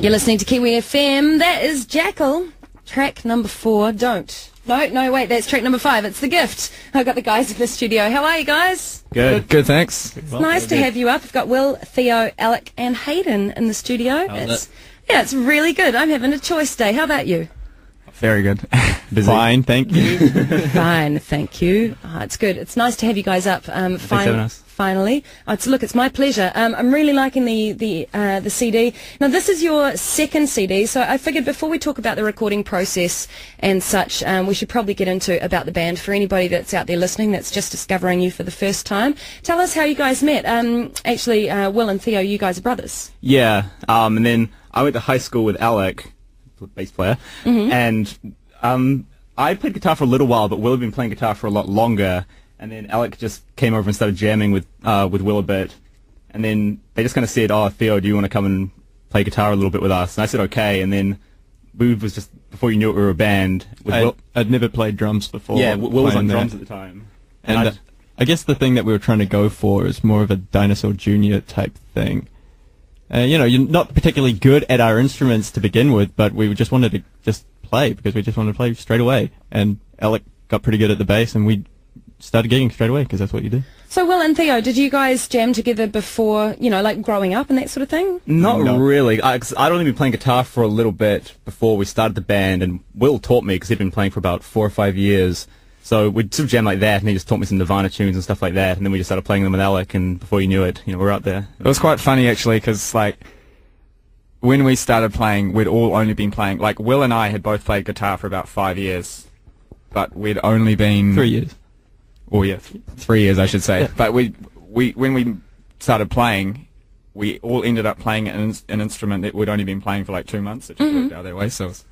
You're listening to KiwiFM. That is Jackal. Track number 4, Don't. No, wait, that's track number 5. It's The Gift. I've got the guys in the studio. How are you guys? Good, thanks. It's nice to have you up. We've got Will, Theo, Alec and Hayden in the studio. Yeah, it's really good. I'm having a choice day. How about you? Very good. Fine, thank you. Fine, thank you. Oh, it's good. It's nice to have you guys up. Finally. It's my pleasure. I'm really liking the CD. Now, this is your second CD, so I figured before we talk about the recording process and such, we should probably get into about the band for anybody that's out there listening that's just discovering you for the first time. Tell us how you guys met. Actually, Will and Theo, you guys are brothers. Yeah, and then I went to high school with Alec, bass player, and I played guitar for a little while, but Will had been playing guitar for a lot longer. And then Alec just came over and started jamming with Will a bit, and then they just kind of said, "Oh, Theo, do you want to come and play guitar a little bit with us?" And I said, "Okay." And then we was just, before you knew it, we were a band. I'd never played drums before. Yeah, Will was on drums at the time. And I guess the thing that we were trying to go for is more of a Dinosaur Jr. type thing. You know, you're not particularly good at our instruments to begin with, but we just wanted to just play because we just wanted to play straight away. And Alec got pretty good at the bass, and we started gigging straight away because that's what you do. So, Will and Theo, did you guys jam together before, you know, like growing up and that sort of thing? Not really. I'd only been playing guitar for a little bit before we started the band, and Will taught me because he'd been playing for about 4 or 5 years. So we'd sort of jam like that, and he just taught me some Nirvana tunes and stuff like that, and then we just started playing them with Alec, and before you knew it, you know, we're out there. It was quite funny, actually, because, like, when we started playing, we'd all only been playing, like, Will and I had both played guitar for about 5 years, but we'd only been... 3 years. Oh yeah, 3 years I should say. Yeah. But when we started playing, we all ended up playing an instrument that we'd only been playing for like 2 months. It just worked out that way, so it's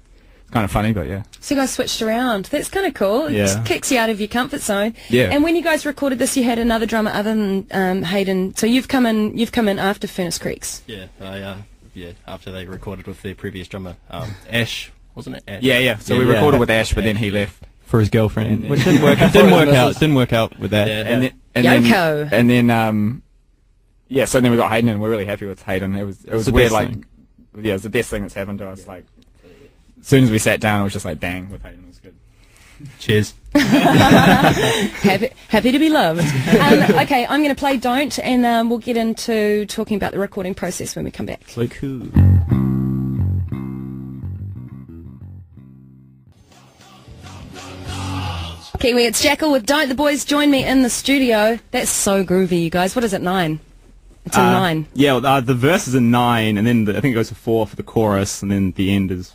kind of funny, but yeah. So you guys switched around. That's kind of cool. It just kicks you out of your comfort zone. Yeah. And when you guys recorded this, you had another drummer other than Hayden. So you've come in after Furnace Creeks. Yeah, after they recorded with their previous drummer, Ash, wasn't it? Ash? Yeah. So we recorded with Ash, but then he left for his girlfriend, which didn't work. Didn't work out with that. Yeah. And then so then we got Hayden, and we're really happy with Hayden. It was weird, like, it was the best thing that's happened to us. Like, as soon as we sat down, it was just like, bang, with Hayden. It was good. Cheers. happy to be loved. Okay, I'm going to play Don't, and we'll get into talking about the recording process when we come back. So cool. Kiwi, it's Jackal with Don't. The boys join me in the studio. That's so groovy, you guys. What is it, 9? It's a 9. Yeah, the verse is a 9, and then I think it goes to 4 for the chorus, and then the end is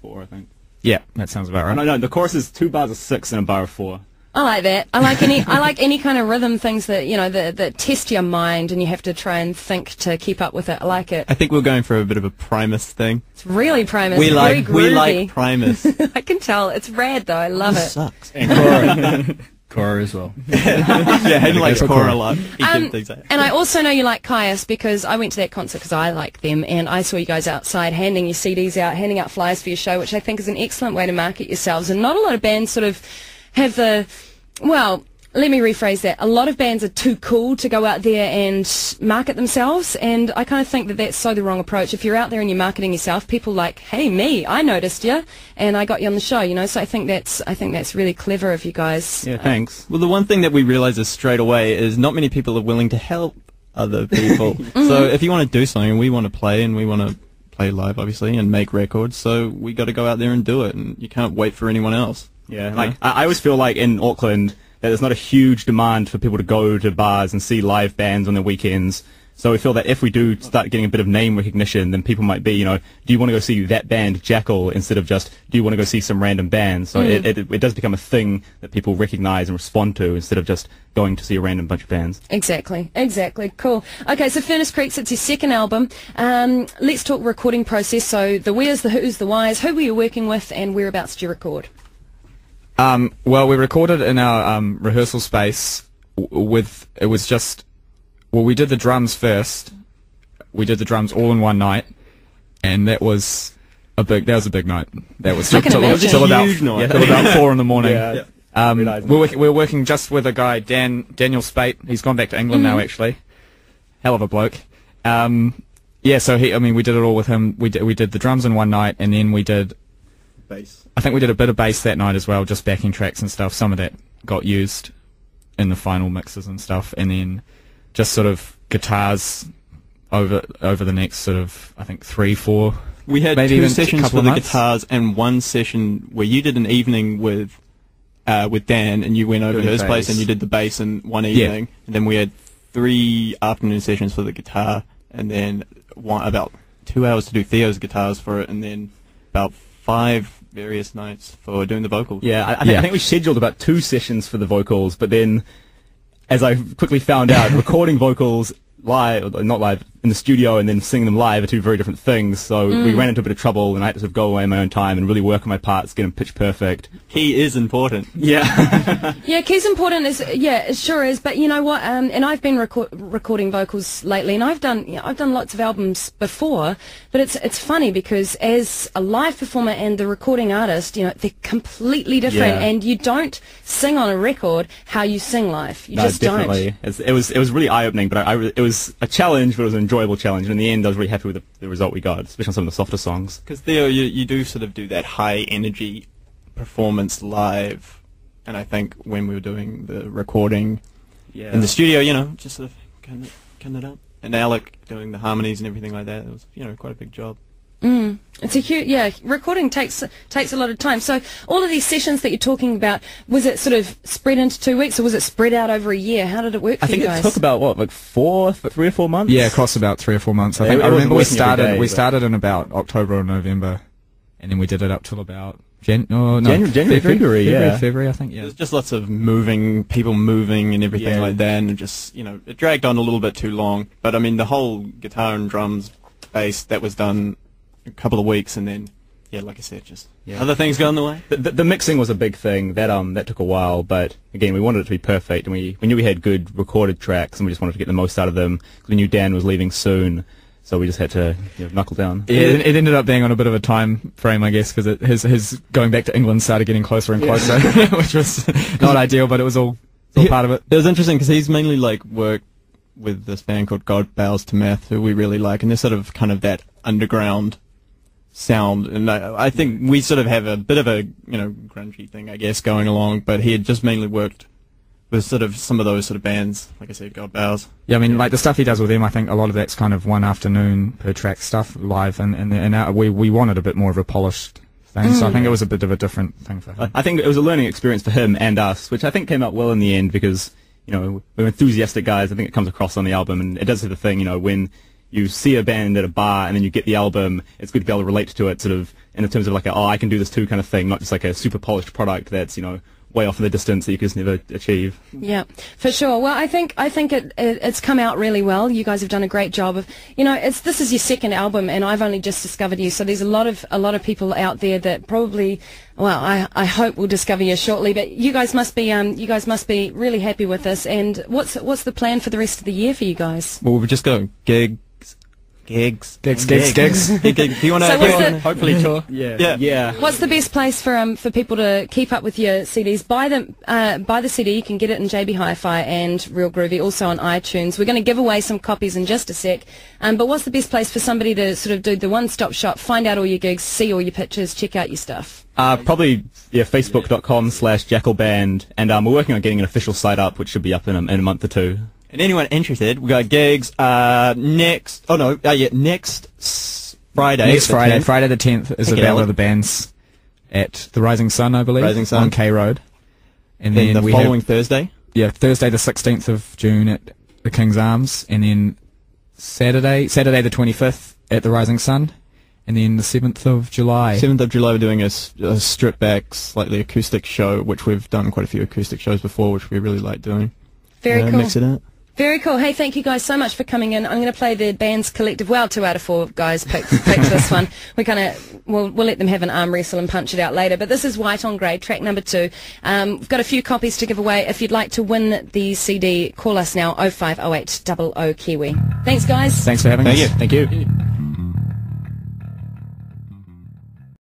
4, I think. Yeah, that sounds about right. No, the chorus is 2 bars of 6 and a bar of 4. I like that. I like any kind of rhythm things that, you know, that test your mind and you have to try and think to keep up with it. I like it. I think we're going for a bit of a Primus thing. It's really Primus. We like Primus. I can tell. It's rad though. I love it. Sucks. And Cora. Cora as well. Yeah, Hayden likes Cora a lot. And I also know you like Caius because I went to that concert because I like them, and I saw you guys outside handing your CDs out, handing out flyers for your show, which I think is an excellent way to market yourselves. And not a lot of bands sort of have the, well, let me rephrase that. A lot of bands are too cool to go out there and market themselves, and I kind of think that that's so the wrong approach. If you're out there and you're marketing yourself, people like, hey, me, I noticed you, and I got you on the show, you know. So I think that's really clever of you guys. Yeah, thanks. Well, the one thing that we realize is straight away is not many people are willing to help other people. So if you want to do something, we want to play, and we want to play live, obviously, and make records. So we got to go out there and do it, and you can't wait for anyone else. Yeah, like I always feel like in Auckland that there's not a huge demand for people to go to bars and see live bands on the weekends. So we feel that if we do start getting a bit of name recognition, then people might be, you know, do you want to go see that band, Jackal, instead of just, do you want to go see some random band? So it does become a thing that people recognize and respond to instead of just going to see a random bunch of bands. Exactly. Cool. Okay, so Furnace Creeks, it's your second album. Let's talk recording process. So the where's, the who's, the whys, who were you working with, and whereabouts did you record? Well, we recorded in our rehearsal space we did the drums first. We did the drums all in one night, and that was a big night. That was till about 4 in the morning. Yeah. We're working just with a guy, Daniel Spate. He's gone back to England now, actually. Hell of a bloke. Yeah, so we did it all with him. We did the drums in one night, and then we did Bass. I think we did a bit of bass that night as well, just backing tracks and stuff. Some of that got used in the final mixes and stuff, and then just sort of guitars over the next sort of, I think, 3-4. We had maybe 2 even sessions couple for of the months. guitars and 1 session where you did an evening with Dan, and you went over to Doing his place bass. and you did the bass in one evening. And then we had 3 afternoon sessions for the guitar, and then about 2 hours to do Theo's guitars for it, and then about 5 various nights for doing the vocals. Yeah, I think we scheduled about 2 sessions for the vocals, but then, as I quickly found out, recording vocals live, or not live, in the studio and then singing them live are 2 very different things. So we ran into a bit of trouble, and I had to sort of go away in my own time and really work on my parts, get them pitch perfect. Key is important. Yeah. Yeah, key's important. It sure is. But you know what? And I've been recording vocals lately, and I've done lots of albums before. But it's funny because as a live performer and the recording artist, you know, they're completely different, Yeah. and you don't sing on a record how you sing live. You No, just definitely. It was really eye-opening, but it was a challenge, but it was an enjoyable challenge. And in the end, I was really happy with the result we got, especially on some of the softer songs. Because Theo, you do sort of do that high energy performance live, and I think when we were doing the recording in the studio, you know, just sort of cutting it up, and Alec doing the harmonies and everything like that, it was, you know, quite a big job. It's a huge, recording takes a lot of time. So all of these sessions that you're talking about, was it sort of spread into 2 weeks, or was it spread out over a year? How did it work for I think you guys? it took about, what, like 3 or 4 months? Yeah, across about 3 or 4 months. I Yeah, think it I remember wasn't working every day, we but- started in about October or November, and then we did it up till about January, February, yeah. February, I think. Yeah. There's just lots of people moving and everything Yeah. like that, and it just, you know, it dragged on a little bit too long. But I mean, the whole guitar and drums, bass, that was done a couple of weeks, and then, yeah, like I said, just other things got in the way. The mixing was a big thing. That took a while, but again, we wanted it to be perfect, and we knew we had good recorded tracks, and we just wanted to get the most out of them. We knew Dan was leaving soon, so we just had to knuckle down. Yeah, it ended up being on a bit of a time frame, I guess, because his going back to England started getting closer and closer, which was not ideal, but it was all part of it. It was interesting because he's mainly like worked with this band called God Bows to Meth, who we really like, and they're sort of kind of that underground sound, and I think we sort of have a bit of a, you know, grungy thing, I guess, going along, but he had just mainly worked with sort of some of those sort of bands, like I said, God Bows. Yeah, I mean, like the stuff he does with them, I think a lot of that's kind of one afternoon per track stuff live, and we wanted a bit more of a polished thing, so I think it was a bit of a different thing for him. I think it was a learning experience for him and us, which I think came out well in the end because, you know, we're enthusiastic guys. I think it comes across on the album, and it does have the thing, you know, when you see a band at a bar and then you get the album, it's good to be able to relate to it sort of in terms of like I can do this too kind of thing, not just like a super polished product that's, you know, way off in the distance that you can just never achieve. Yeah, for sure. Well, I think it's come out really well. You guys have done a great job of, you know, this is your second album, and I've only just discovered you. So there's a lot of people out there that probably, well, I hope will discover you shortly. But you guys must be really happy with this. And what's the plan for the rest of the year for you guys? Well, we're just going gigs. Do you want to So what's the- hopefully tour? Yeah. What's the best place for people to keep up with your CDs? Buy the CD. You can get it in JB Hi-Fi and Real Groovy, also on iTunes. We're going to give away some copies in just a sec. But what's the best place for somebody to sort of do the one-stop shop, find out all your gigs, see all your pictures, check out your stuff? Probably, facebook.com/jackalband, and we're working on getting an official site up, which should be up in a month or 2. And anyone interested, we got gigs next Friday. Next Friday, the 10th. Friday the 10th is the Thank you, Battle Alan. of the Bands at the Rising Sun, I believe, Rising Sun. on K Road. And Then the we following have, Thursday. Thursday the 16th of June at the King's Arms, and then Saturday the 25th at the Rising Sun, and then the 7th of July. 7th of July, we're doing a stripped back, slightly acoustic show, which we've done quite a few acoustic shows before, which we really like doing. Very cool. Mix it up. Very cool. Hey, thank you guys so much for coming in. I'm going to play the band's collective. Well, 2 out of 4 guys picked this one. We'll let them have an arm wrestle and punch it out later. But this is White on Grey, track number 2. We've got a few copies to give away. If you'd like to win the CD, call us now, 0508 00 Kiwi. Thanks, guys. Thanks for having us. Thank you.